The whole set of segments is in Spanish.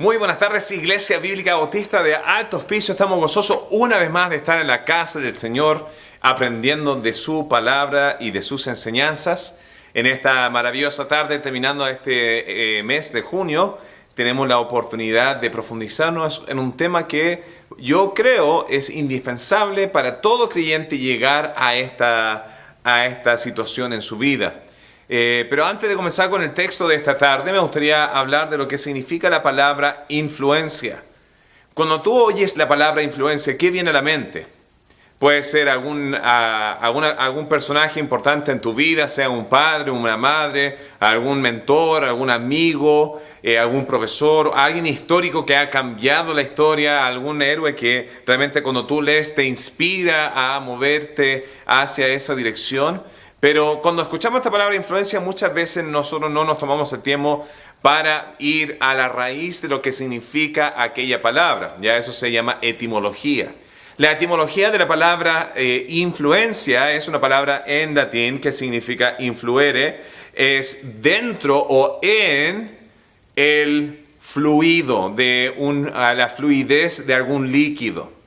Muy buenas tardes, Iglesia Bíblica Bautista de Alto Hospicio. Estamos gozosos una vez más de estar en la casa del Señor, aprendiendo de su palabra y de sus enseñanzas. En esta maravillosa tarde, terminando este mes de junio, tenemos la oportunidad de profundizarnos en un tema que yo creo es indispensable para todo creyente llegar a esta situación en su vida. Pero antes de comenzar con el texto de esta tarde, me gustaría hablar de lo que significa la palabra influencia. Cuando tú oyes la palabra influencia, ¿qué viene a la mente? Puede ser algún personaje importante en tu vida, sea un padre, una madre, algún mentor, algún amigo, algún profesor, alguien histórico que ha cambiado la historia, algún héroe que realmente cuando tú lees te inspira a moverte hacia esa dirección. Pero cuando escuchamos esta palabra influencia, muchas veces nosotros no nos tomamos el tiempo para ir a la raíz de lo que significa aquella palabra. Ya eso se llama etimología. La etimología de la palabra influencia es una palabra en latín que significa influere, es dentro o en el fluido, la fluidez de algún líquido.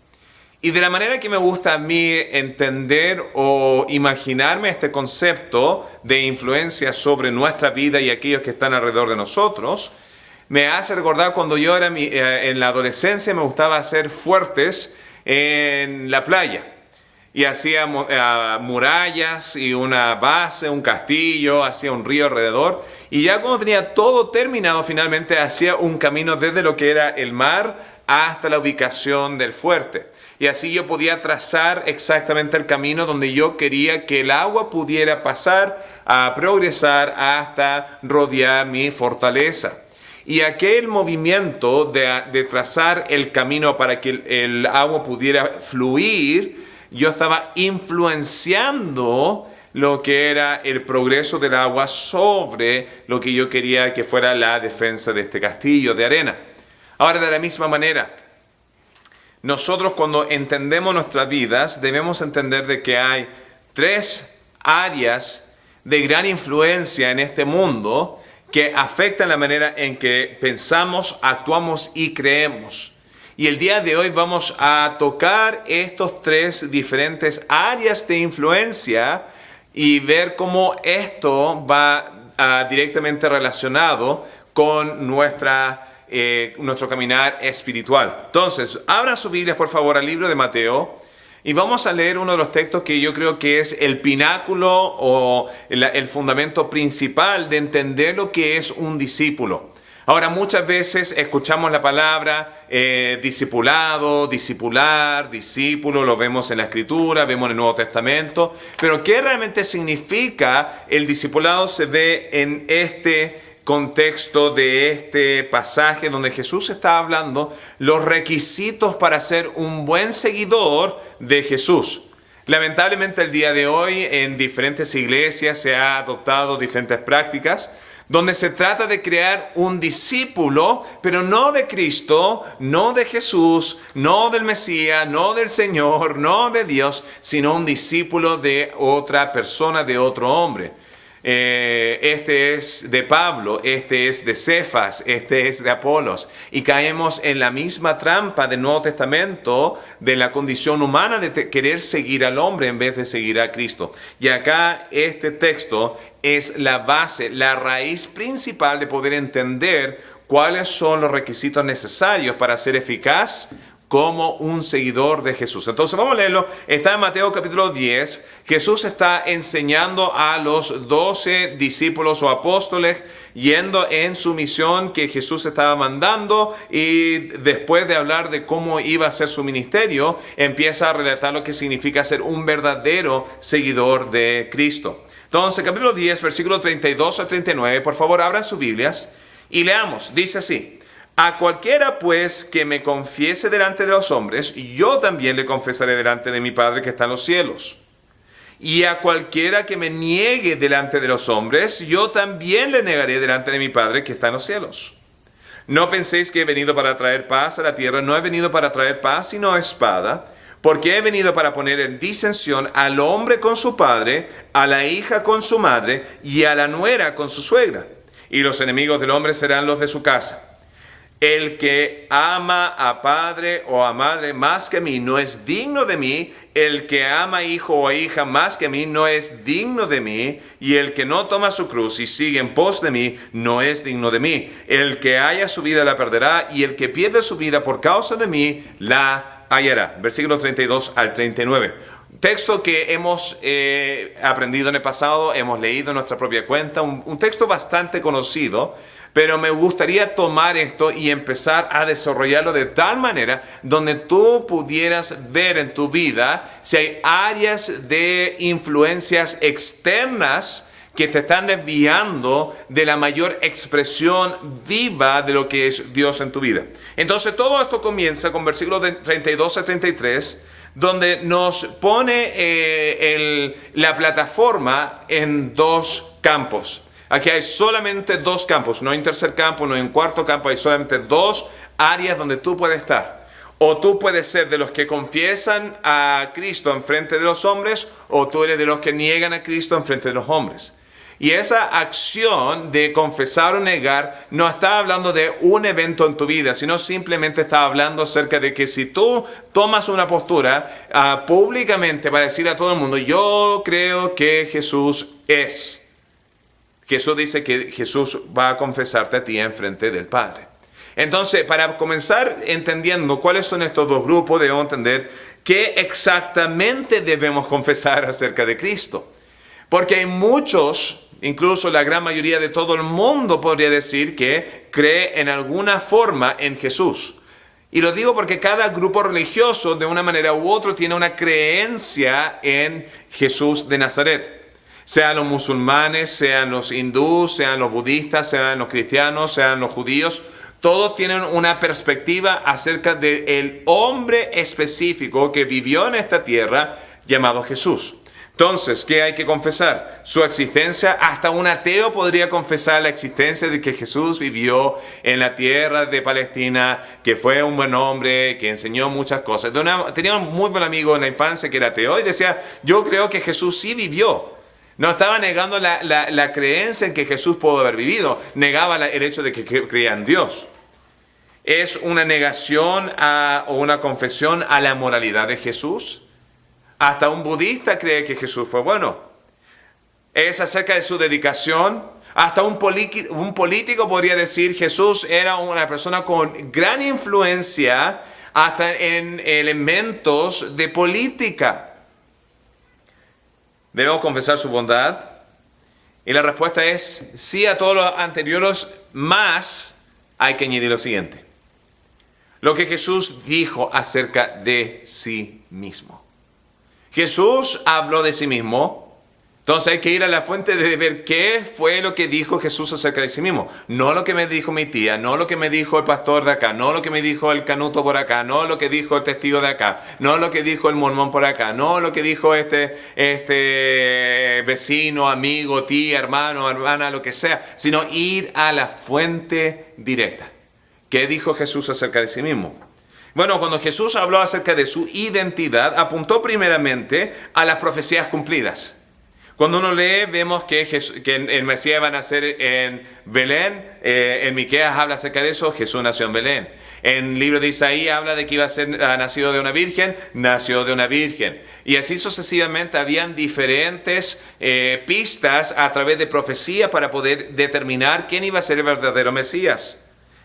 Y de la manera que me gusta a mí entender o imaginarme este concepto de influencia sobre nuestra vida y aquellos que están alrededor de nosotros, me hace recordar cuando yo era en la adolescencia me gustaba hacer fuertes en la playa. Y hacía murallas y una base, un castillo, hacía un río alrededor. Y ya cuando tenía todo terminado, finalmente hacía un camino desde lo que era el mar hasta la ubicación del fuerte. Y así yo podía trazar exactamente el camino donde yo quería que el agua pudiera pasar a progresar hasta rodear mi fortaleza. Y aquel movimiento de trazar el camino para que el agua pudiera fluir, yo estaba influenciando lo que era el progreso del agua sobre lo que yo quería que fuera la defensa de este castillo de arena. Ahora, de la misma manera, nosotros cuando entendemos nuestras vidas, debemos entender de que hay tres áreas de gran influencia en este mundo que afectan la manera en que pensamos, actuamos y creemos. Y el día de hoy vamos a tocar estos tres diferentes áreas de influencia y ver cómo esto va directamente relacionado con nuestro caminar espiritual. Entonces, abran sus Biblias por favor al libro de Mateo y vamos a leer uno de los textos que yo creo que es el pináculo o el fundamento principal de entender lo que es un discípulo. Ahora, muchas veces escuchamos la palabra discipulado, discipular, discípulo, lo vemos en la Escritura, vemos en el Nuevo Testamento, pero ¿qué realmente significa el discipulado? Se ve en este contexto de este pasaje donde Jesús está hablando los requisitos para ser un buen seguidor de Jesús. Lamentablemente el día de hoy en diferentes iglesias se ha adoptado diferentes prácticas donde se trata de crear un discípulo, pero no de Cristo, no de Jesús, no del Mesías, no del Señor, no de Dios, sino un discípulo de otra persona, de otro hombre. Este es de Pablo, este es de Cefas, este es de Apolos. Y caemos en la misma trampa del Nuevo Testamento de la condición humana de querer seguir al hombre en vez de seguir a Cristo. Y acá este texto es la base, la raíz principal de poder entender cuáles son los requisitos necesarios para ser eficaz como un seguidor de Jesús. Entonces vamos a leerlo. Está en Mateo capítulo 10. Jesús está enseñando a los 12 discípulos o apóstoles yendo en su misión que Jesús estaba mandando, y después de hablar de cómo iba a ser su ministerio, empieza a relatar lo que significa ser un verdadero seguidor de Cristo. Entonces capítulo 10, versículo 32 a 39. Por favor, abran sus Biblias y leamos. Dice así: a cualquiera pues que me confiese delante de los hombres, yo también le confesaré delante de mi Padre que está en los cielos. Y a cualquiera que me niegue delante de los hombres, yo también le negaré delante de mi Padre que está en los cielos. No penséis que he venido para traer paz a la tierra. No he venido para traer paz, sino espada. Porque he venido para poner en disensión al hombre con su padre, a la hija con su madre y a la nuera con su suegra. Y los enemigos del hombre serán los de su casa. El que ama a padre o a madre más que a mí no es digno de mí. El que ama a hijo o a hija más que a mí no es digno de mí. Y el que no toma su cruz y sigue en pos de mí no es digno de mí. El que haya su vida la perderá, y el que pierde su vida por causa de mí la hallará. Versículos 32 al 39. Texto que hemos aprendido en el pasado, hemos leído en nuestra propia cuenta, un texto bastante conocido, pero me gustaría tomar esto y empezar a desarrollarlo de tal manera donde tú pudieras ver en tu vida si hay áreas de influencias externas que te están desviando de la mayor expresión viva de lo que es Dios en tu vida. Entonces todo esto comienza con versículos de 32 a 33, donde nos pone la plataforma en dos campos. Aquí hay solamente dos campos, no hay un tercer campo, no hay un cuarto campo, hay solamente dos áreas donde tú puedes estar. O tú puedes ser de los que confiesan a Cristo en frente de los hombres, o tú eres de los que niegan a Cristo en frente de los hombres. Y esa acción de confesar o negar no está hablando de un evento en tu vida, sino simplemente está hablando acerca de que si tú tomas una postura públicamente para decir a todo el mundo, yo creo que Jesús es. Jesús dice que Jesús va a confesarte a ti en frente del Padre. Entonces, para comenzar entendiendo cuáles son estos dos grupos, debemos entender qué exactamente debemos confesar acerca de Cristo. Porque hay muchos, incluso la gran mayoría de todo el mundo podría decir que cree en alguna forma en Jesús. Y lo digo porque cada grupo religioso de una manera u otra tiene una creencia en Jesús de Nazaret. Sean los musulmanes, sean los hindúes, sean los budistas, sean los cristianos, sean los judíos, todos tienen una perspectiva acerca del hombre específico que vivió en esta tierra llamado Jesús. Entonces, ¿qué hay que confesar? Su existencia. Hasta un ateo podría confesar la existencia de que Jesús vivió en la tierra de Palestina, que fue un buen hombre, que enseñó muchas cosas. Tenía un muy buen amigo en la infancia que era ateo y decía, yo creo que Jesús sí vivió. No estaba negando la creencia en que Jesús pudo haber vivido, negaba el hecho de que creía en Dios. ¿Es una negación o una confesión a la moralidad de Jesús? Hasta un budista cree que Jesús fue bueno. ¿Es acerca de su dedicación? Hasta un político podría decir Jesús era una persona con gran influencia hasta en elementos de política. ¿Debemos confesar su bondad? Y la respuesta es sí a todos los anteriores, más hay que añadir lo siguiente. Lo que Jesús dijo acerca de sí mismo. Jesús habló de sí mismo. Entonces hay que ir a la fuente de ver qué fue lo que dijo Jesús acerca de sí mismo. No lo que me dijo mi tía, no lo que me dijo el pastor de acá, no lo que me dijo el canuto por acá, no lo que dijo el testigo de acá, no lo que dijo el mormón por acá, no lo que dijo este vecino, amigo, tía, hermano, hermana, lo que sea, sino ir a la fuente directa. ¿Qué dijo Jesús acerca de sí mismo? Bueno, cuando Jesús habló acerca de su identidad, apuntó primeramente a las profecías cumplidas. Cuando uno lee, vemos que el Mesías va a nacer en Belén. En Miqueas habla acerca de eso. Jesús nació en Belén. En el libro de Isaías habla de que iba a ser nacido de una virgen. Nació de una virgen. Y así sucesivamente habían diferentes pistas a través de profecía para poder determinar quién iba a ser el verdadero Mesías.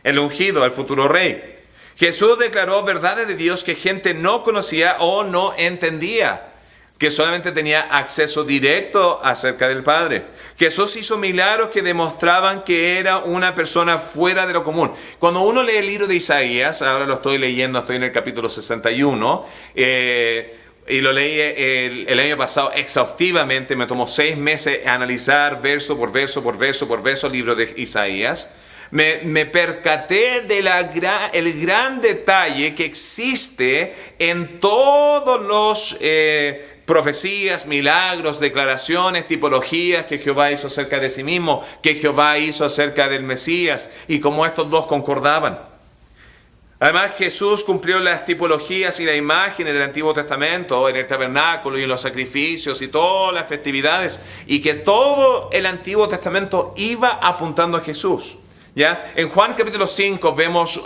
El ungido, el futuro rey. Jesús declaró verdades de Dios que gente no conocía o no entendía, que solamente tenía acceso directo acerca del Padre. Jesús hizo milagros que demostraban que era una persona fuera de lo común. Cuando uno lee el libro de Isaías, ahora lo estoy leyendo, estoy en el capítulo 61, y lo leí el año pasado exhaustivamente, me tomó 6 meses analizar verso por verso, por verso, por verso el libro de Isaías. Me percaté de el gran detalle que existe en todos los profecías, milagros, declaraciones, tipologías que Jehová hizo acerca de sí mismo, que Jehová hizo acerca del Mesías, y cómo estos dos concordaban. Además, Jesús cumplió las tipologías y las imágenes del Antiguo Testamento en el tabernáculo y en los sacrificios y todas las festividades, y que todo el Antiguo Testamento iba apuntando a Jesús. ¿Ya? En Juan capítulo 5 vemos,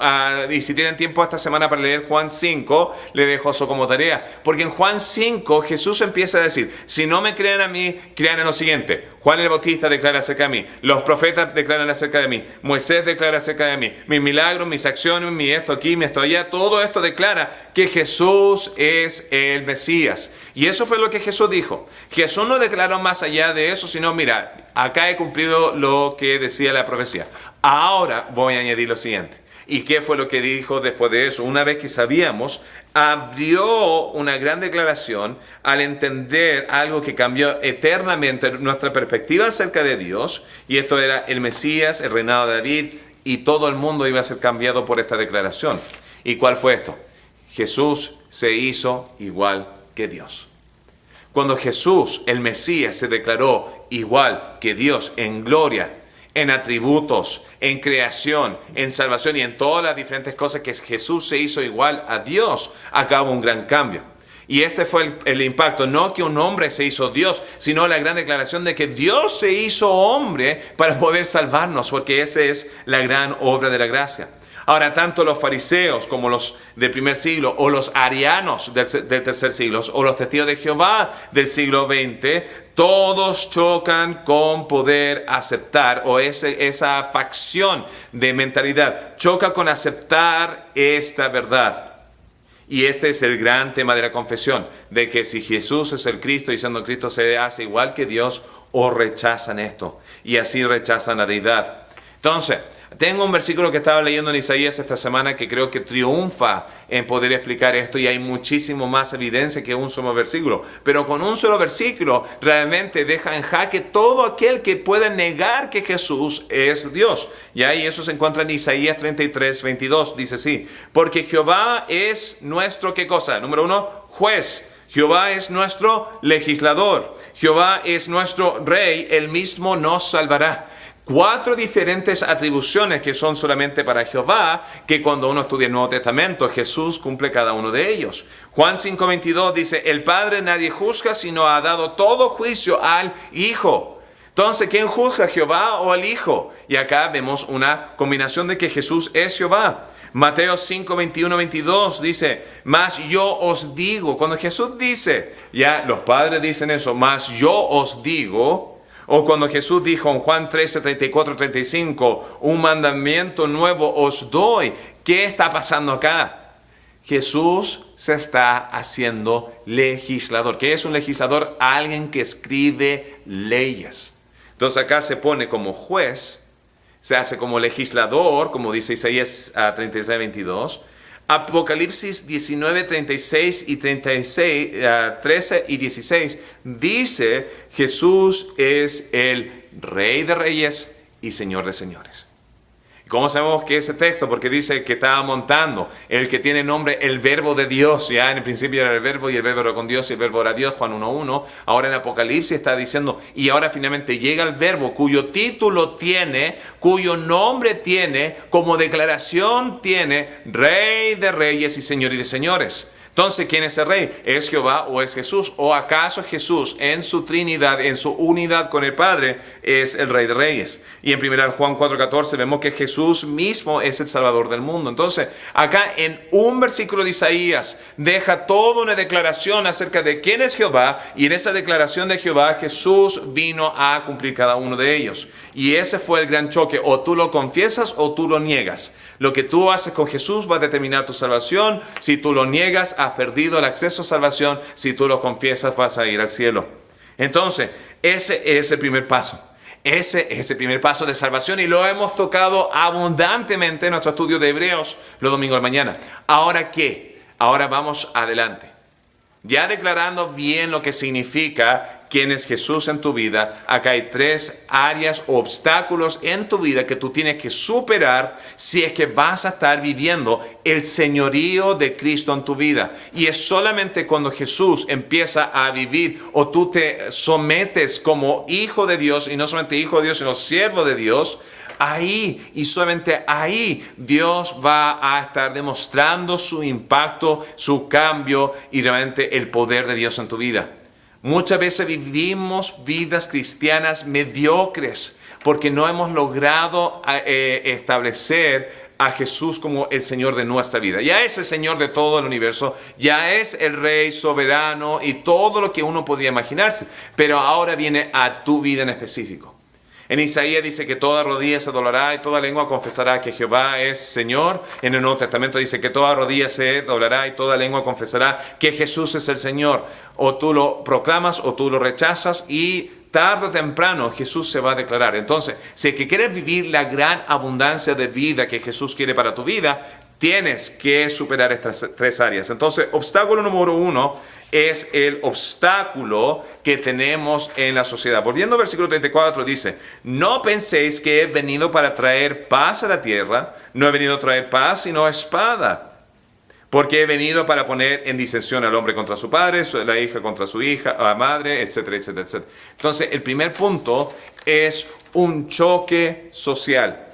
y si tienen tiempo esta semana para leer Juan 5, le dejo eso como tarea. Porque en Juan 5 Jesús empieza a decir, si no me creen a mí, crean en lo siguiente. Juan el Bautista declara acerca de mí, los profetas declaran acerca de mí, Moisés declara acerca de mí, mis milagros, mis acciones, mi esto aquí, mi esto allá, todo esto declara que Jesús es el Mesías. Y eso fue lo que Jesús dijo. Jesús no declaró más allá de eso, sino mira, acá he cumplido lo que decía la profecía. Ahora voy a añadir lo siguiente. ¿Y qué fue lo que dijo después de eso? Una vez que sabíamos, abrió una gran declaración al entender algo que cambió eternamente nuestra perspectiva acerca de Dios. Y esto era el Mesías, el reinado de David, y todo el mundo iba a ser cambiado por esta declaración. ¿Y cuál fue esto? Jesús se hizo igual que Dios. Cuando Jesús, el Mesías, se declaró igual que Dios en gloria, en atributos, en creación, en salvación y en todas las diferentes cosas que Jesús se hizo igual a Dios, acabó un gran cambio. Y este fue el impacto, no que un hombre se hizo Dios, sino la gran declaración de que Dios se hizo hombre para poder salvarnos, porque esa es la gran obra de la gracia. Ahora, tanto los fariseos como los del primer siglo, o los arianos del tercer siglo, o los testigos de Jehová del siglo XX, todos chocan con poder aceptar, o esa facción de mentalidad choca con aceptar esta verdad. Y este es el gran tema de la confesión, de que si Jesús es el Cristo y siendo Cristo se hace igual que Dios, o rechazan esto, y así rechazan la deidad. Entonces, tengo un versículo que estaba leyendo en Isaías esta semana que creo que triunfa en poder explicar esto, y hay muchísimo más evidencia que un solo versículo. Pero con un solo versículo realmente deja en jaque todo aquel que pueda negar que Jesús es Dios. Y ahí eso se encuentra en Isaías 33, 22. Dice así: porque Jehová es nuestro, ¿qué cosa? Número 1, juez. Jehová es nuestro legislador. Jehová es nuestro rey. Él mismo nos salvará. 4 diferentes atribuciones que son solamente para Jehová, que cuando uno estudia el Nuevo Testamento, Jesús cumple cada uno de ellos. Juan 5:22 dice, el Padre nadie juzga, sino ha dado todo juicio al Hijo. Entonces, ¿quién juzga, Jehová o el Hijo? Y acá vemos una combinación de que Jesús es Jehová. Mateo 5:21-22 dice, mas yo os digo, cuando Jesús dice, ya los padres dicen eso, mas yo os digo. O cuando Jesús dijo en Juan 13, 34, 35, un mandamiento nuevo os doy. ¿Qué está pasando acá? Jesús se está haciendo legislador. ¿Qué es un legislador? Alguien que escribe leyes. Entonces acá se pone como juez, se hace como legislador, como dice Isaías 33, 22. Apocalipsis 19, 36 y 36, 13 y 16 dice Jesús es el Rey de Reyes y Señor de Señores. ¿Cómo sabemos que ese texto? Porque dice que estaba montando el que tiene nombre el verbo de Dios. Ya en el principio era el verbo y el verbo era con Dios y el verbo era Dios, Juan 1:1. Ahora en Apocalipsis está diciendo, y ahora finalmente llega el verbo cuyo título tiene, cuyo nombre tiene, como declaración tiene, Rey de Reyes y Señor y de Señores. Entonces, ¿quién es el rey? ¿Es Jehová o es Jesús? ¿O acaso Jesús en su Trinidad, en su unidad con el Padre, es el Rey de Reyes? Y en 1 Juan 4:14 vemos que Jesús mismo es el Salvador del mundo. Entonces, acá en un versículo de Isaías deja toda una declaración acerca de quién es Jehová, y en esa declaración de Jehová Jesús vino a cumplir cada uno de ellos. Y ese fue el gran choque. O tú lo confiesas o tú lo niegas. Lo que tú haces con Jesús va a determinar tu salvación. Si tú lo niegas, has perdido el acceso a salvación. Si tú lo confiesas, vas a ir al cielo. Entonces, ese es el primer paso. Ese es el primer paso de salvación y lo hemos tocado abundantemente en nuestro estudio de Hebreos los domingos de mañana. ¿Ahora qué? Ahora vamos adelante. Ya declarando bien lo que significa quién es Jesús en tu vida, acá hay 3 áreas o obstáculos en tu vida que tú tienes que superar si es que vas a estar viviendo el señorío de Cristo en tu vida. Y es solamente cuando Jesús empieza a vivir o tú te sometes como hijo de Dios, y no solamente hijo de Dios, sino siervo de Dios, ahí y solamente ahí Dios va a estar demostrando su impacto, su cambio y realmente el poder de Dios en tu vida. Muchas veces vivimos vidas cristianas mediocres porque no hemos logrado establecer a Jesús como el Señor de nuestra vida. Ya es el Señor de todo el universo, ya es el Rey soberano y todo lo que uno podría imaginarse, pero ahora viene a tu vida en específico. En Isaías dice que toda rodilla se doblará y toda lengua confesará que Jehová es Señor. En el Nuevo Testamento dice que toda rodilla se doblará y toda lengua confesará que Jesús es el Señor. O tú lo proclamas o tú lo rechazas y tarde o temprano Jesús se va a declarar. Entonces, si es que quieres vivir la gran abundancia de vida que Jesús quiere para tu vida, tienes que superar estas tres áreas. Entonces, obstáculo número 1 es el obstáculo que tenemos en la sociedad. Volviendo al versículo 34, dice: no penséis que he venido para traer paz a la tierra. No he venido a traer paz, sino espada. Porque he venido para poner en disensión al hombre contra su padre, la hija contra su hija, a la madre, etcétera, etcétera, etcétera. Entonces, el primer punto es un choque social,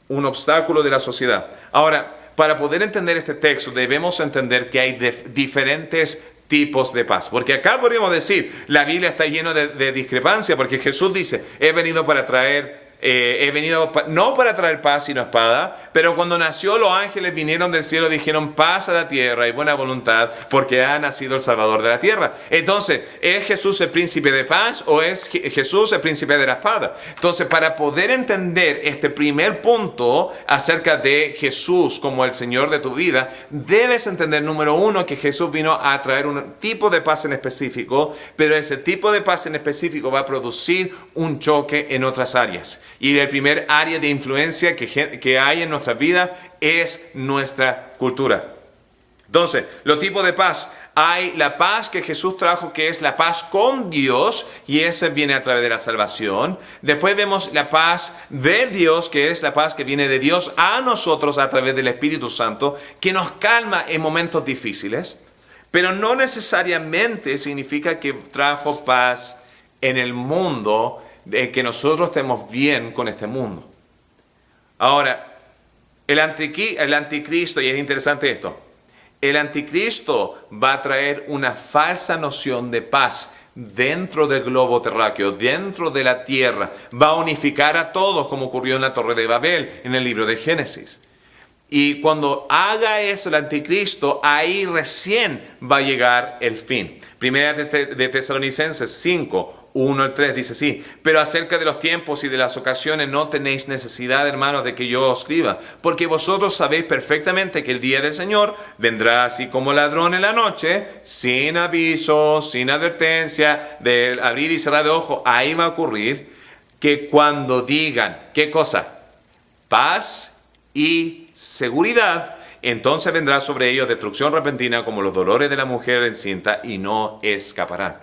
un obstáculo de la sociedad. Ahora, para poder entender este texto, debemos entender que hay diferentes tipos de paz. Porque acá podríamos decir, la Biblia está llena de discrepancia, porque Jesús dice, he venido para traer... no para traer paz sino espada, pero cuando nació los ángeles vinieron del cielo y dijeron paz a la tierra y buena voluntad porque ha nacido el Salvador de la tierra. Entonces, ¿es Jesús el príncipe de paz o es Jesús el príncipe de la espada? Entonces, para poder entender este primer punto acerca de Jesús como el Señor de tu vida, debes entender, número 1, que Jesús vino a traer un tipo de paz en específico, pero ese tipo de paz en específico va a producir un choque en otras áreas. Y el primer área de influencia que hay en nuestra vida es nuestra cultura. Entonces, los tipos de paz. Hay la paz que Jesús trajo, que es la paz con Dios, y esa viene a través de la salvación. Después vemos la paz de Dios, que es la paz que viene de Dios a nosotros a través del Espíritu Santo, que nos calma en momentos difíciles, pero no necesariamente significa que trajo paz en el mundo, de que nosotros estemos bien con este mundo. Ahora, el anticristo, y es interesante esto, el anticristo va a traer una falsa noción de paz dentro del globo terráqueo, dentro de la tierra. Va a unificar a todos, como ocurrió en la Torre de Babel, en el libro de Génesis. Y cuando haga eso el anticristo, ahí recién va a llegar el fin. Primera de Tesalonicenses 5, 1 al 3 dice así: pero acerca de los tiempos y de las ocasiones no tenéis necesidad, hermanos, de que yo os escriba, porque vosotros sabéis perfectamente que el día del Señor vendrá así como ladrón en la noche, sin aviso, sin advertencia, de abrir y cerrar de ojo. Ahí va a ocurrir que cuando digan, ¿qué cosa? Paz y seguridad, entonces vendrá sobre ellos destrucción repentina como los dolores de la mujer encinta y no escaparán.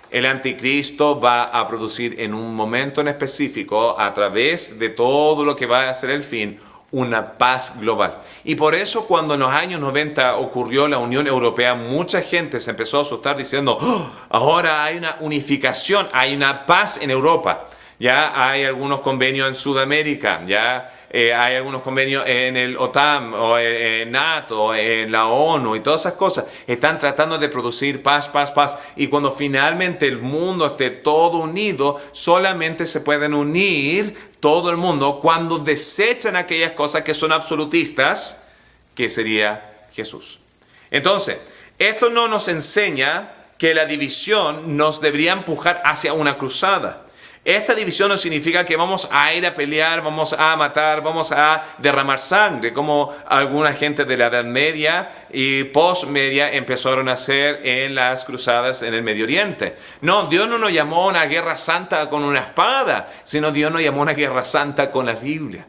El anticristo va a producir en un momento en específico, a través de todo lo que va a ser el fin, una paz global. Y por eso cuando en los años 90 ocurrió la Unión Europea, mucha gente se empezó a asustar diciendo, ¡oh! Ahora hay una unificación, hay una paz en Europa. Ya hay algunos convenios en Sudamérica, ya hay algunos convenios en el OTAN, o en NATO, en la ONU y todas esas cosas. Están tratando de producir paz, paz, paz. Y cuando finalmente el mundo esté todo unido, solamente se pueden unir todo el mundo cuando desechan aquellas cosas que son absolutistas, que sería Jesús. Entonces, esto no nos enseña que la división nos debería empujar hacia una cruzada. Esta división no significa que vamos a ir a pelear, vamos a matar, vamos a derramar sangre, como alguna gente de la Edad Media y post-media empezaron a hacer en las cruzadas en el Medio Oriente. No, Dios no nos llamó a una guerra santa con una espada, sino Dios nos llamó a una guerra santa con la Biblia.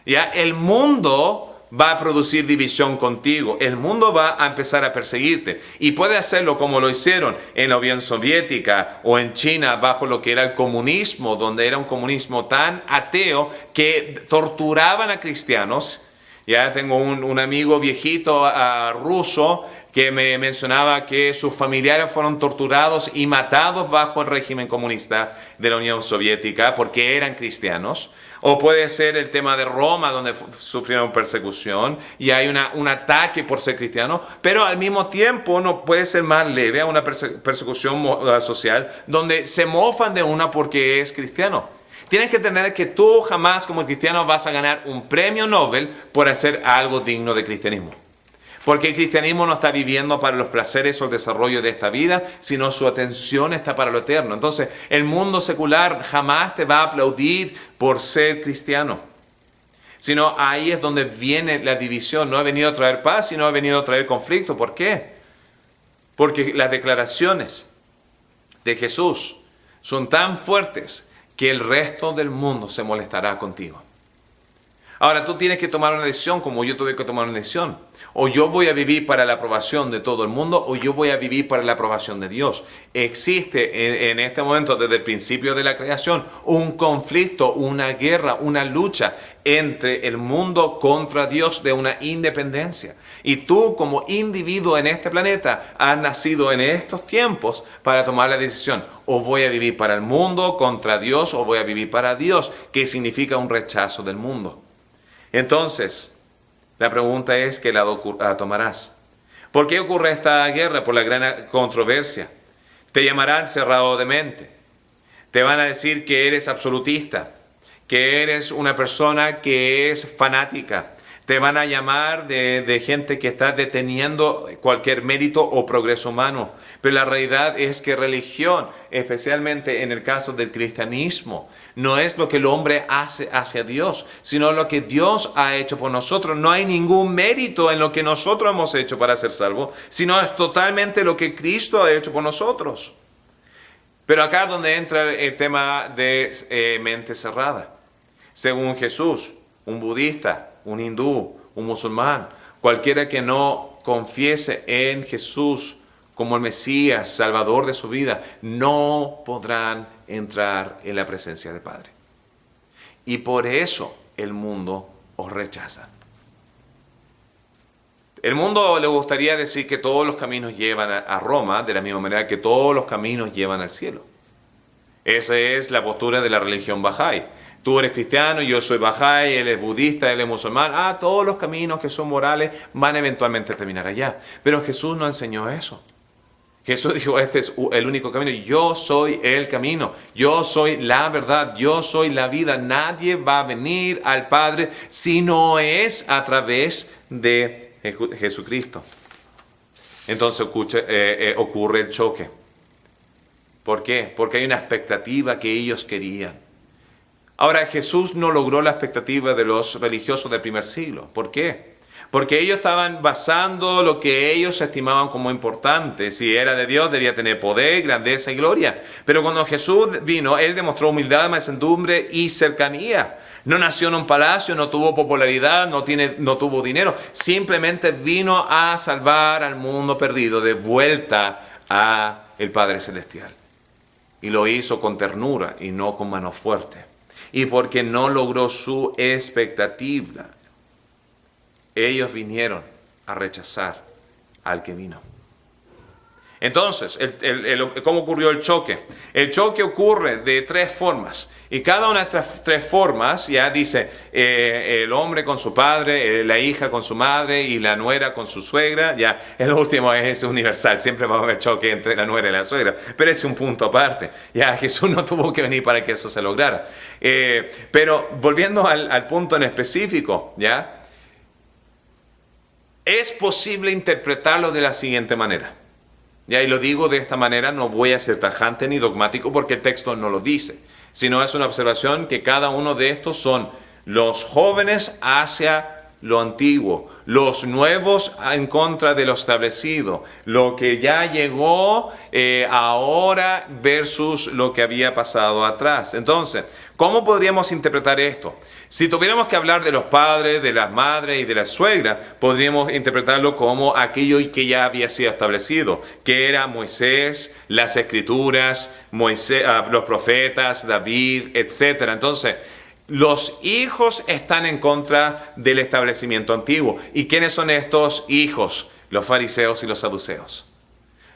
¿Ya? El mundo va a producir división contigo. El mundo va a empezar a perseguirte. Y puede hacerlo como lo hicieron en la Unión Soviética o en China bajo lo que era el comunismo, donde era un comunismo tan ateo que torturaban a cristianos. Ya tengo un amigo viejito ruso que me mencionaba que sus familiares fueron torturados y matados bajo el régimen comunista de la Unión Soviética porque eran cristianos. O puede ser el tema de Roma, donde sufrieron persecución y hay un ataque por ser cristiano, pero al mismo tiempo no puede ser más leve a una persecución social donde se mofan de una porque es cristiano. Tienes que entender que tú jamás como cristiano vas a ganar un premio Nobel por hacer algo digno de cristianismo. Porque el cristianismo no está viviendo para los placeres o el desarrollo de esta vida, sino su atención está para lo eterno. Entonces, el mundo secular jamás te va a aplaudir por ser cristiano. Sino ahí es donde viene la división. No ha venido a traer paz, sino ha venido a traer conflicto. ¿Por qué? Porque las declaraciones de Jesús son tan fuertes que el resto del mundo se molestará contigo. Ahora tú tienes que tomar una decisión como yo tuve que tomar una decisión. O yo voy a vivir para la aprobación de todo el mundo o yo voy a vivir para la aprobación de Dios. Existe en este momento, desde el principio de la creación, un conflicto, una guerra, una lucha entre el mundo contra Dios de una independencia. Y tú como individuo en este planeta has nacido en estos tiempos para tomar la decisión. O voy a vivir para el mundo contra Dios o voy a vivir para Dios, que significa un rechazo del mundo. Entonces, la pregunta es, ¿qué lado tomarás? ¿Por qué ocurre esta guerra? Por la gran controversia. Te llamarán cerrado de mente. Te van a decir que eres absolutista, que eres una persona que es fanática. Te van a llamar de gente que está deteniendo cualquier mérito o progreso humano. Pero la realidad es que religión, especialmente en el caso del cristianismo, no es lo que el hombre hace hacia Dios, sino lo que Dios ha hecho por nosotros. No hay ningún mérito en lo que nosotros hemos hecho para ser salvos, sino es totalmente lo que Cristo ha hecho por nosotros. Pero acá es donde entra el tema de mente cerrada. Según Jesús, un budista, un hindú, un musulmán, cualquiera que no confiese en Jesús como el Mesías, Salvador de su vida, no podrán entrar en la presencia del Padre. Y por eso el mundo os rechaza. El mundo le gustaría decir que todos los caminos llevan a Roma, de la misma manera que todos los caminos llevan al cielo. Esa es la postura de la religión Bahá'í. Tú eres cristiano, yo soy Bahá'í, él es budista, él es musulmán. Todos los caminos que son morales van eventualmente a terminar allá. Pero Jesús no enseñó eso. Jesús dijo, este es el único camino. Yo soy el camino. Yo soy la verdad. Yo soy la vida. Nadie va a venir al Padre si no es a través de Jesucristo. Entonces ocurre el choque. ¿Por qué? Porque hay una expectativa que ellos querían. Ahora, Jesús no logró la expectativa de los religiosos del primer siglo. ¿Por qué? Porque ellos estaban basando lo que ellos estimaban como importante. Si era de Dios, debía tener poder, grandeza y gloria. Pero cuando Jesús vino, Él demostró humildad, mansedumbre y cercanía. No nació en un palacio, no tuvo popularidad, no tuvo dinero. Simplemente vino a salvar al mundo perdido, de vuelta a el Padre Celestial. Y lo hizo con ternura y no con mano fuerte. Y porque no logró su expectativa, ellos vinieron a rechazar al que vino. Entonces, ¿cómo ocurrió el choque? El choque ocurre de tres formas. Y cada una de estas tres formas, ya dice, el hombre con su padre, la hija con su madre y la nuera con su suegra. Ya, el último es universal. Siempre va a haber choque entre la nuera y la suegra. Pero es un punto aparte. Ya, Jesús no tuvo que venir para que eso se lograra. Pero volviendo al punto en específico, ya, es posible interpretarlo de la siguiente manera. Ya, y lo digo de esta manera, no voy a ser tajante ni dogmático porque el texto no lo dice, sino es una observación que cada uno de estos son los jóvenes hacia lo antiguo, los nuevos en contra de lo establecido, lo que ya llegó ahora versus lo que había pasado atrás. Entonces, ¿cómo podríamos interpretar esto? Si tuviéramos que hablar de los padres, de las madres y de la suegra, podríamos interpretarlo como aquello que ya había sido establecido, que era Moisés, las escrituras, los profetas, David, etc. Entonces, los hijos están en contra del establecimiento antiguo. ¿Y quiénes son estos hijos? Los fariseos y los saduceos.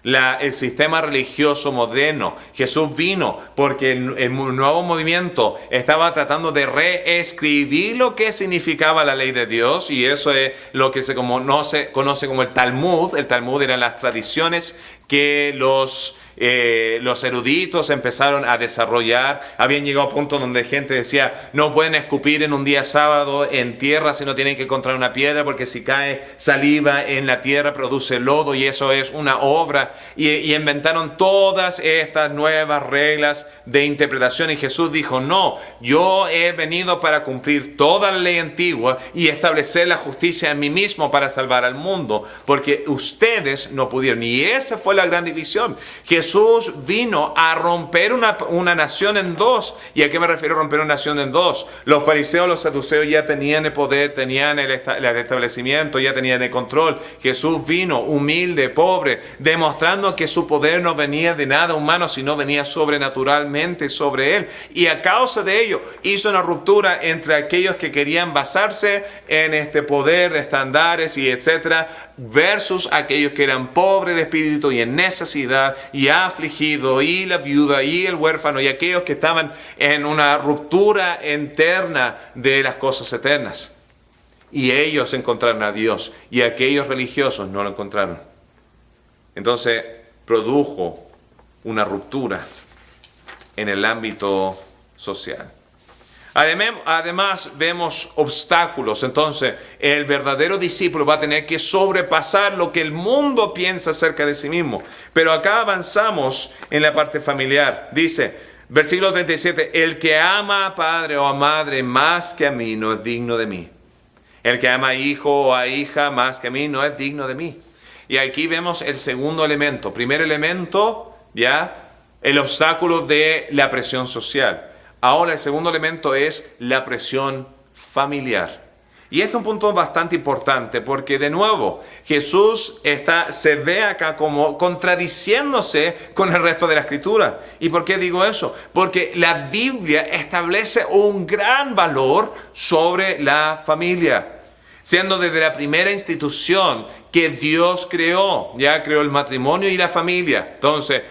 El sistema religioso moderno. Jesús vino porque el nuevo movimiento estaba tratando de reescribir lo que significaba la ley de Dios, y eso es lo que se conoce como el Talmud. El Talmud eran las tradiciones que los eruditos empezaron a desarrollar. Habían llegado a puntos donde gente decía, no pueden escupir en un día sábado en tierra, sino tienen que encontrar una piedra, porque si cae saliva en la tierra produce lodo y eso es una obra. Y inventaron todas estas nuevas reglas de interpretación, y Jesús dijo, no, yo he venido para cumplir toda la ley antigua y establecer la justicia en mí mismo para salvar al mundo, porque ustedes no pudieron. Y esa fue la gran división. Jesús vino a romper una nación en dos. ¿Y a qué me refiero a romper una nación en dos? Los fariseos, los saduceos ya tenían el poder, tenían el establecimiento, ya tenían el control. Jesús vino humilde, pobre, demostrando que su poder no venía de nada humano, sino venía sobrenaturalmente sobre él. Y a causa de ello hizo una ruptura entre aquellos que querían basarse en este poder de estándares y etcétera, versus aquellos que eran pobres de espíritu y en necesidad y afligidos, y la viuda y el huérfano, y aquellos que estaban en una ruptura interna de las cosas eternas. Y ellos encontraron a Dios y aquellos religiosos no lo encontraron. Entonces produjo una ruptura en el ámbito social. Además vemos obstáculos. Entonces el verdadero discípulo va a tener que sobrepasar lo que el mundo piensa acerca de sí mismo. Pero acá avanzamos en la parte familiar. Dice, versículo 37, el que ama a padre o a madre más que a mí no es digno de mí. El que ama a hijo o a hija más que a mí no es digno de mí. Y aquí vemos el segundo elemento. Primer elemento, ya, el obstáculo de la presión social. Ahora el segundo elemento es la presión familiar. Y este es un punto bastante importante porque, de nuevo, Jesús se ve acá como contradiciéndose con el resto de la Escritura. ¿Y por qué digo eso? Porque la Biblia establece un gran valor sobre la familia, siendo desde la primera institución que Dios creó. Ya creó el matrimonio y la familia. Entonces,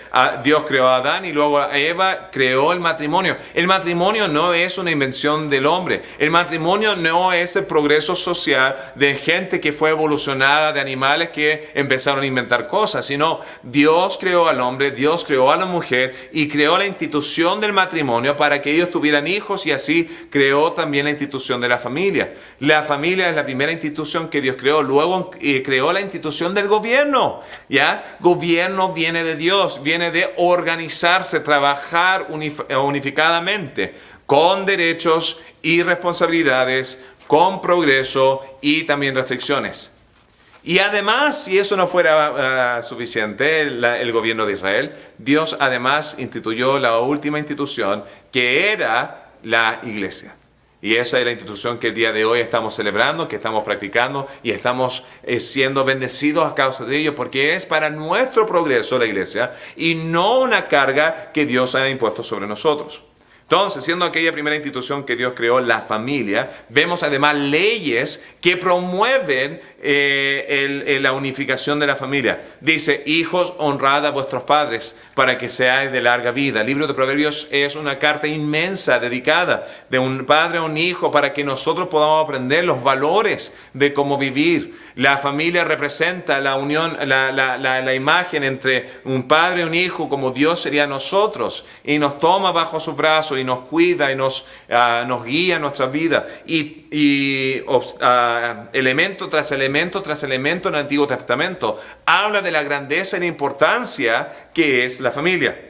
Dios creó a Adán y luego a Eva creó el matrimonio. El matrimonio no es una invención del hombre. El matrimonio no es el progreso social de gente que fue evolucionada, de animales que empezaron a inventar cosas, sino Dios creó al hombre, Dios creó a la mujer y creó la institución del matrimonio para que ellos tuvieran hijos, y así creó también la institución de la familia. La familia es la primera institución que Dios creó. Luego creó la institución del gobierno. ¿Ya? Gobierno viene de Dios, viene de organizarse, trabajar unificadamente, con derechos y responsabilidades, con progreso y también restricciones. Y además, si eso no fuera suficiente, el gobierno de Israel, Dios además instituyó la última institución, que era la iglesia. Y esa es la institución que el día de hoy estamos celebrando, que estamos practicando y estamos siendo bendecidos a causa de ello, porque es para nuestro progreso la iglesia y no una carga que Dios ha impuesto sobre nosotros. Entonces, siendo aquella primera institución que Dios creó, la familia, vemos además leyes que promueven la unificación de la familia. Dice, hijos, honrad a vuestros padres para que seáis de larga vida. El libro de Proverbios es una carta inmensa dedicada de un padre a un hijo para que nosotros podamos aprender los valores de cómo vivir. La familia representa la unión, la imagen entre un padre y un hijo, como Dios sería nosotros, y nos toma bajo sus brazos y nos cuida y nos guía en nuestra vida. Y elemento tras elemento tras elemento en el Antiguo Testamento habla de la grandeza y la importancia que es la familia.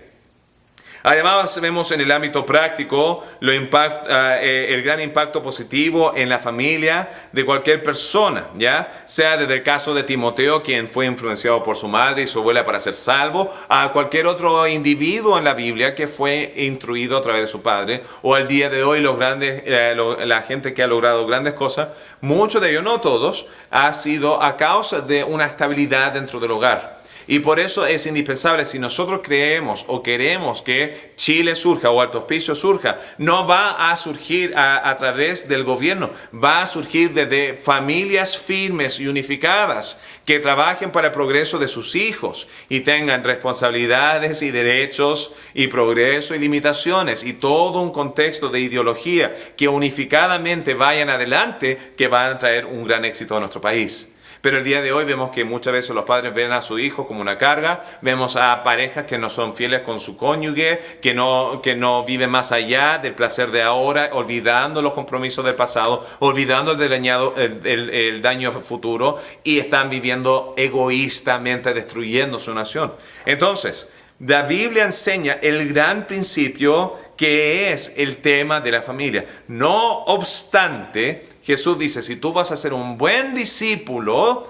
Además vemos en el ámbito práctico el gran impacto positivo en la familia de cualquier persona, ¿ya? Sea desde el caso de Timoteo, quien fue influenciado por su madre y su abuela para ser salvo, a cualquier otro individuo en la Biblia que fue instruido a través de su padre, o al día de hoy la gente que ha logrado grandes cosas, muchos de ellos, no todos, ha sido a causa de una estabilidad dentro del hogar. Y por eso es indispensable, si nosotros creemos o queremos que Chile surja o Alto Hospicio surja, no va a surgir a través del gobierno, va a surgir desde familias firmes y unificadas que trabajen para el progreso de sus hijos y tengan responsabilidades y derechos y progreso y limitaciones y todo un contexto de ideología que unificadamente vayan adelante, que van a traer un gran éxito a nuestro país. Pero el día de hoy vemos que muchas veces los padres ven a su hijo como una carga, vemos a parejas que no son fieles con su cónyuge, que no viven más allá del placer de ahora, olvidando los compromisos del pasado, olvidando el daño futuro, y están viviendo egoístamente, destruyendo su nación. Entonces, la Biblia enseña el gran principio que es el tema de la familia. No obstante, Jesús dice, si tú vas a ser un buen discípulo,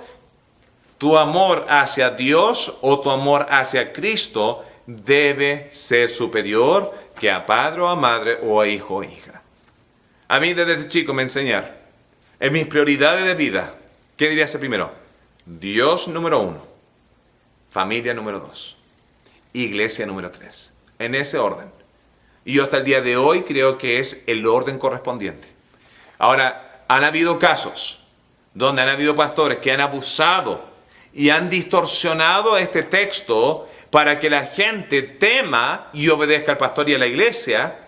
tu amor hacia Dios o tu amor hacia Cristo debe ser superior que a padre o a madre o a hijo o hija. A mí desde chico me enseñaron, en mis prioridades de vida, ¿qué diría ser primero? Dios número 1, familia número 2, iglesia número 3. En ese orden. Y yo hasta el día de hoy creo que es el orden correspondiente. Ahora, han habido casos donde han habido pastores que han abusado y han distorsionado este texto para que la gente tema y obedezca al pastor y a la iglesia,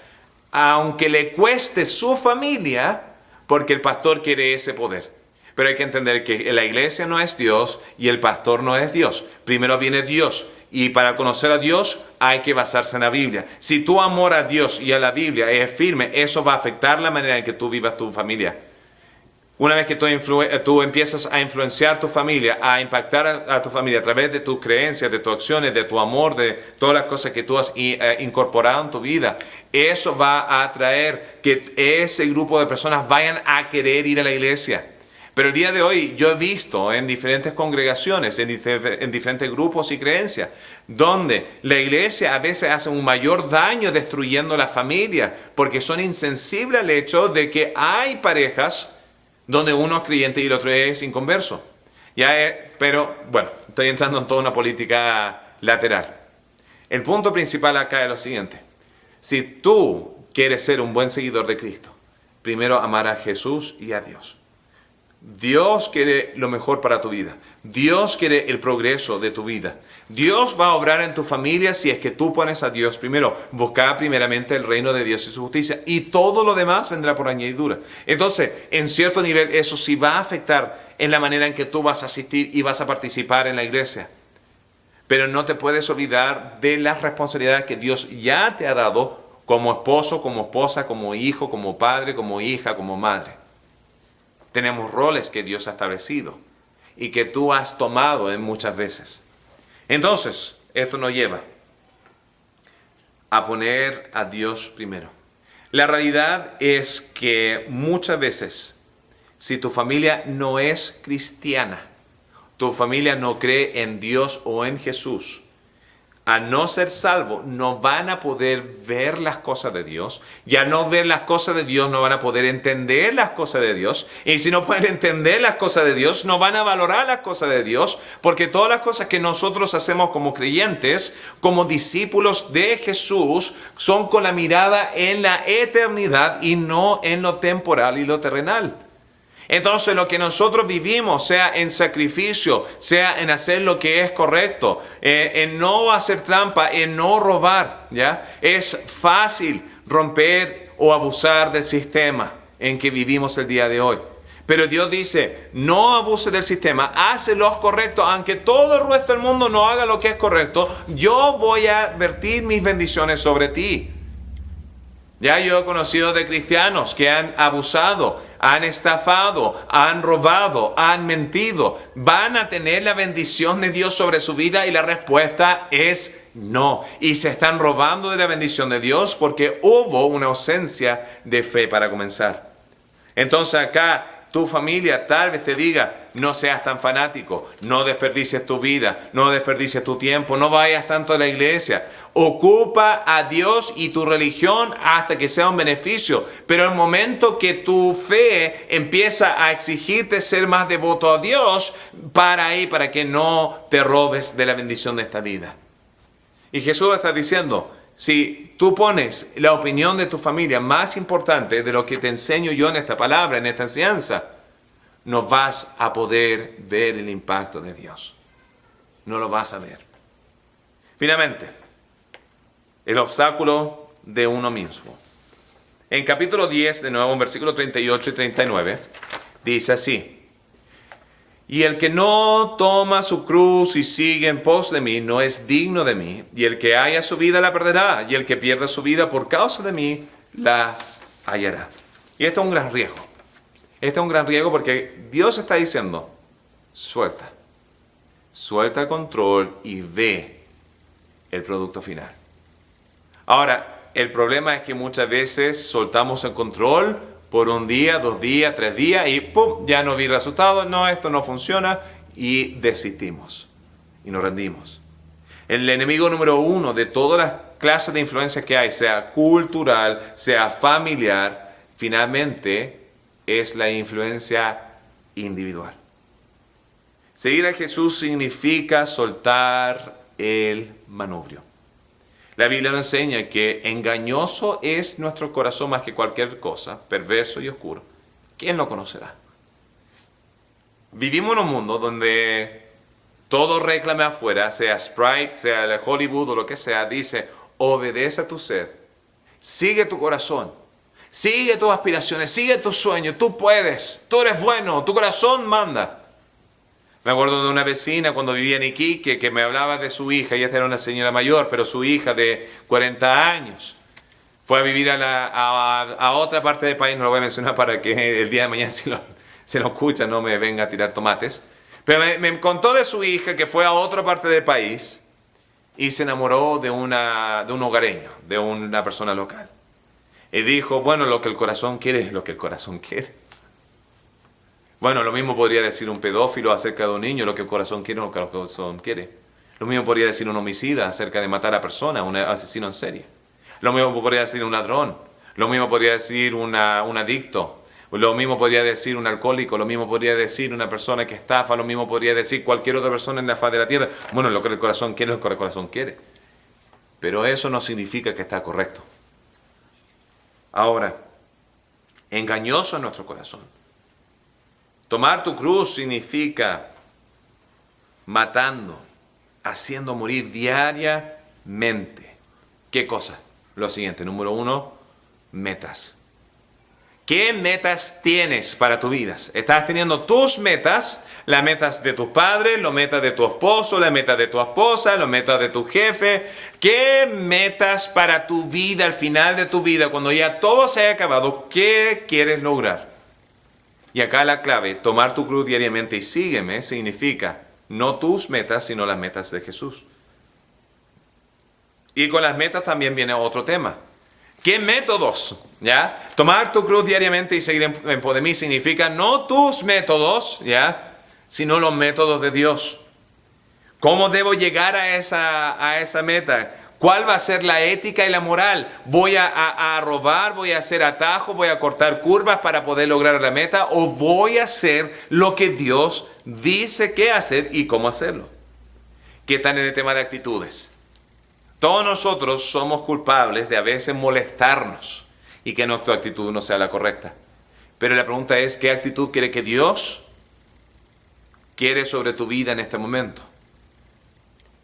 aunque le cueste su familia, porque el pastor quiere ese poder. Pero hay que entender que la iglesia no es Dios y el pastor no es Dios. Primero viene Dios. Y para conocer a Dios hay que basarse en la Biblia. Si tu amor a Dios y a la Biblia es firme, eso va a afectar la manera en que tú vivas tu familia. Una vez que tú empiezas a influenciar tu familia, a impactar a tu familia a través de tus creencias, de tus acciones, de tu amor, de todas las cosas que tú has incorporado en tu vida, eso va a atraer que ese grupo de personas vayan a querer ir a la iglesia. Pero el día de hoy yo he visto en diferentes congregaciones, en diferentes grupos y creencias, donde la iglesia a veces hace un mayor daño destruyendo la familia, porque son insensibles al hecho de que hay parejas donde uno es creyente y el otro es inconverso. Pero bueno, estoy entrando en toda una política lateral. El punto principal acá es lo siguiente. Si tú quieres ser un buen seguidor de Cristo, primero amar a Jesús y a Dios. Dios quiere lo mejor para tu vida. Dios quiere el progreso de tu vida. Dios va a obrar en tu familia si es que tú pones a Dios primero. Busca primeramente el reino de Dios y su justicia. Y todo lo demás vendrá por añadidura. Entonces, en cierto nivel, eso sí va a afectar en la manera en que tú vas a asistir y vas a participar en la iglesia. Pero no te puedes olvidar de las responsabilidades que Dios ya te ha dado como esposo, como esposa, como hijo, como padre, como hija, como madre. Tenemos roles que Dios ha establecido y que tú has tomado en muchas veces. Entonces, esto nos lleva a poner a Dios primero. La realidad es que muchas veces, si tu familia no es cristiana, tu familia no cree en Dios o en Jesús, a no ser salvo, no van a poder ver las cosas de Dios. Ya no ver las cosas de Dios, no van a poder entender las cosas de Dios. Y si no pueden entender las cosas de Dios, no van a valorar las cosas de Dios. Porque todas las cosas que nosotros hacemos como creyentes, como discípulos de Jesús, son con la mirada en la eternidad y no en lo temporal y lo terrenal. Entonces lo que nosotros vivimos, sea en sacrificio, sea en hacer lo que es correcto, en no hacer trampa, en no robar, ¿ya? Es fácil romper o abusar del sistema en que vivimos el día de hoy. Pero Dios dice, no abuse del sistema, hace lo correcto, aunque todo el resto del mundo no haga lo que es correcto, yo voy a vertir mis bendiciones sobre ti. Ya yo he conocido de cristianos que han abusado, han estafado, han robado, han mentido. ¿Van a tener la bendición de Dios sobre su vida? Y la respuesta es no. Y se están robando de la bendición de Dios porque hubo una ausencia de fe para comenzar. Entonces acá tu familia tal vez te diga, no seas tan fanático, no desperdicies tu vida, no desperdicies tu tiempo, no vayas tanto a la iglesia. Ocupa a Dios y tu religión hasta que sea un beneficio. Pero el momento que tu fe empieza a exigirte ser más devoto a Dios, para ahí, para que no te robes de la bendición de esta vida. Y Jesús está diciendo, si tú pones la opinión de tu familia más importante de lo que te enseño yo en esta palabra, en esta enseñanza, no vas a poder ver el impacto de Dios. No lo vas a ver. Finalmente, el obstáculo de uno mismo. En capítulo 10, de nuevo en versículos 38 y 39, dice así. Y el que no toma su cruz y sigue en pos de mí no es digno de mí. Y el que haya su vida la perderá. Y el que pierda su vida por causa de mí la hallará. Y esto es un gran riesgo. Este es un gran riesgo porque Dios está diciendo, suelta. Suelta el control y ve el producto final. Ahora, el problema es que muchas veces soltamos el control por un día, 2 días, 3 días y ¡pum! Ya no vi resultados, no, esto no funciona y desistimos y nos rendimos. El enemigo número 1 de todas las clases de influencia que hay, sea cultural, sea familiar, finalmente es la influencia individual. Seguir a Jesús significa soltar el manubrio. La Biblia nos enseña que engañoso es nuestro corazón más que cualquier cosa, perverso y oscuro. ¿Quién lo conocerá? Vivimos en un mundo donde todo reclame afuera, sea Sprite, sea Hollywood o lo que sea, dice, obedece a tu sed, sigue tu corazón, sigue tus aspiraciones, sigue tus sueños, tú puedes, tú eres bueno, tu corazón manda. Me acuerdo de una vecina cuando vivía en Iquique que me hablaba de su hija, ella era una señora mayor, pero su hija de 40 años fue a vivir a otra parte del país, no lo voy a mencionar para que el día de mañana si lo escucha no me venga a tirar tomates, pero me contó de su hija que fue a otra parte del país y se enamoró de un hogareño, de una persona local. Y dijo, bueno, lo que el corazón quiere es lo que el corazón quiere. Bueno, lo mismo podría decir un pedófilo acerca de un niño, lo que el corazón quiere, lo que el corazón quiere. Lo mismo podría decir un homicida acerca de matar a personas, un asesino en serie. Lo mismo podría decir un ladrón. Lo mismo podría decir un adicto. Lo mismo podría decir un alcohólico. Lo mismo podría decir una persona que estafa. Lo mismo podría decir cualquier otra persona en la faz de la tierra. Bueno, lo que el corazón quiere, lo que el corazón quiere. Pero eso no significa que está correcto. Ahora, engañoso es nuestro corazón. Tomar tu cruz significa matando, haciendo morir diariamente. ¿Qué cosa? Lo siguiente, número 1, metas. ¿Qué metas tienes para tu vida? ¿Estás teniendo tus metas? Las metas de tus padres, las metas de tu esposo, las metas de tu esposa, las metas de tu jefe. ¿Qué metas para tu vida, al final de tu vida, cuando ya todo se haya acabado? ¿Qué quieres lograr? Y acá la clave, tomar tu cruz diariamente y sígueme, significa no tus metas, sino las metas de Jesús. Y con las metas también viene otro tema. ¿Qué métodos? ¿Ya? Tomar tu cruz diariamente y seguir en pos de mí significa no tus métodos, ¿ya? Sino los métodos de Dios. ¿Cómo debo llegar a esa meta? ¿Cuál va a ser la ética y la moral? ¿Voy a robar? ¿Voy a hacer atajos? ¿Voy a cortar curvas para poder lograr la meta? ¿O voy a hacer lo que Dios dice que hacer y cómo hacerlo? ¿Qué tal en el tema de actitudes? Todos nosotros somos culpables de a veces molestarnos y que nuestra actitud no sea la correcta. Pero la pregunta es, ¿qué actitud quiere que Dios quiere sobre tu vida en este momento?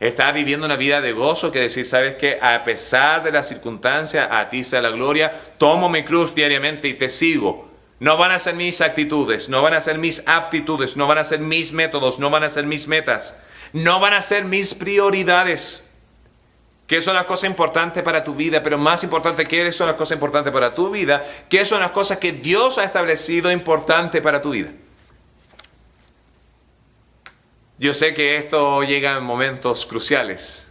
¿Estás viviendo una vida de gozo? Que decir, ¿sabes qué? A pesar de las circunstancias, a ti sea la gloria, tomo mi cruz diariamente y te sigo. No van a ser mis actitudes, no van a ser mis aptitudes, no van a ser mis métodos, no van a ser mis metas, no van a ser mis prioridades. ¿Qué son las cosas importantes para tu vida? Pero más importante, ¿qué son las cosas importantes para tu vida? ¿Qué son las cosas que Dios ha establecido importantes para tu vida? Yo sé que esto llega en momentos cruciales.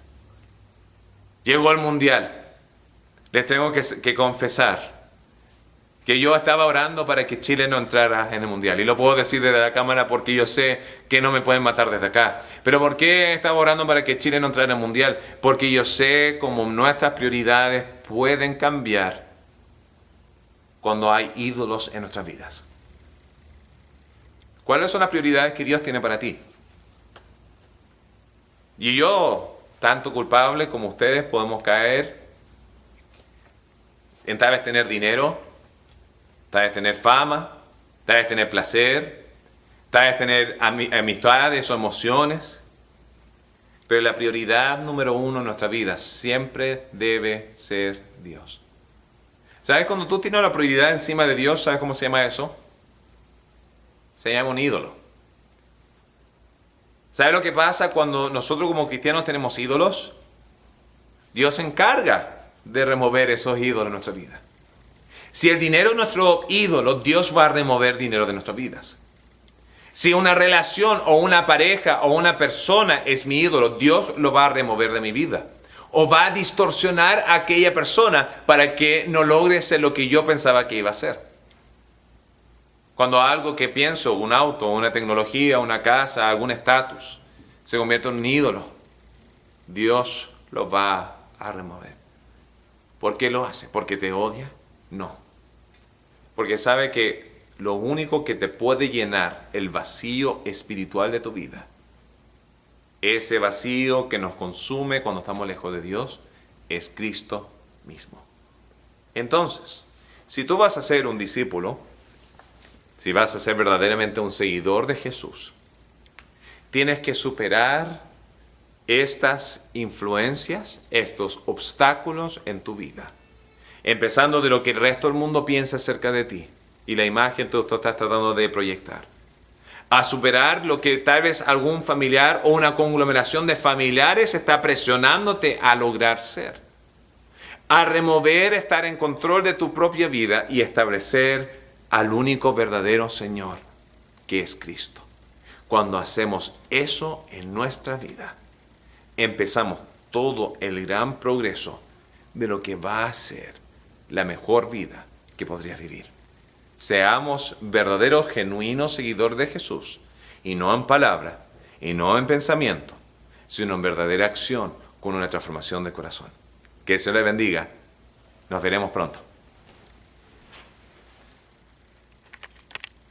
Llegó el Mundial. Les tengo que confesar que yo estaba orando para que Chile no entrara en el Mundial. Y lo puedo decir desde la cámara porque yo sé que no me pueden matar desde acá. Pero ¿por qué estaba orando para que Chile no entrara en el Mundial? Porque yo sé cómo nuestras prioridades pueden cambiar cuando hay ídolos en nuestras vidas. ¿Cuáles son las prioridades que Dios tiene para ti? Y yo, tanto culpable como ustedes, podemos caer en tal vez tener dinero, tal vez tener fama, tal vez tener placer, tal vez tener amistades o emociones. Pero la prioridad número 1 en nuestra vida siempre debe ser Dios. ¿Sabes? Cuando tú tienes la prioridad encima de Dios, ¿sabes cómo se llama eso? Se llama un ídolo. ¿Sabe lo que pasa cuando nosotros como cristianos tenemos ídolos? Dios se encarga de remover esos ídolos de nuestra vida. Si el dinero es nuestro ídolo, Dios va a remover dinero de nuestras vidas. Si una relación o una pareja o una persona es mi ídolo, Dios lo va a remover de mi vida. O va a distorsionar a aquella persona para que no logre ser lo que yo pensaba que iba a ser. Cuando algo que pienso, un auto, una tecnología, una casa, algún estatus, se convierte en un ídolo, Dios lo va a remover. ¿Por qué lo hace? ¿Porque te odia? No. Porque sabe que lo único que te puede llenar el vacío espiritual de tu vida, ese vacío que nos consume cuando estamos lejos de Dios, es Cristo mismo. Entonces, si tú vas a ser un discípulo, si vas a ser verdaderamente un seguidor de Jesús, tienes que superar estas influencias, estos obstáculos en tu vida. Empezando de lo que el resto del mundo piensa acerca de ti y la imagen que tú estás tratando de proyectar. A superar lo que tal vez algún familiar o una conglomeración de familiares está presionándote a lograr ser. A remover estar en control de tu propia vida y establecer al único verdadero Señor, que es Cristo. Cuando hacemos eso en nuestra vida, empezamos todo el gran progreso de lo que va a ser la mejor vida que podrías vivir. Seamos verdaderos, genuinos seguidores de Jesús, y no en palabra, y no en pensamiento, sino en verdadera acción con una transformación de corazón. Que el Señor le bendiga. Nos veremos pronto.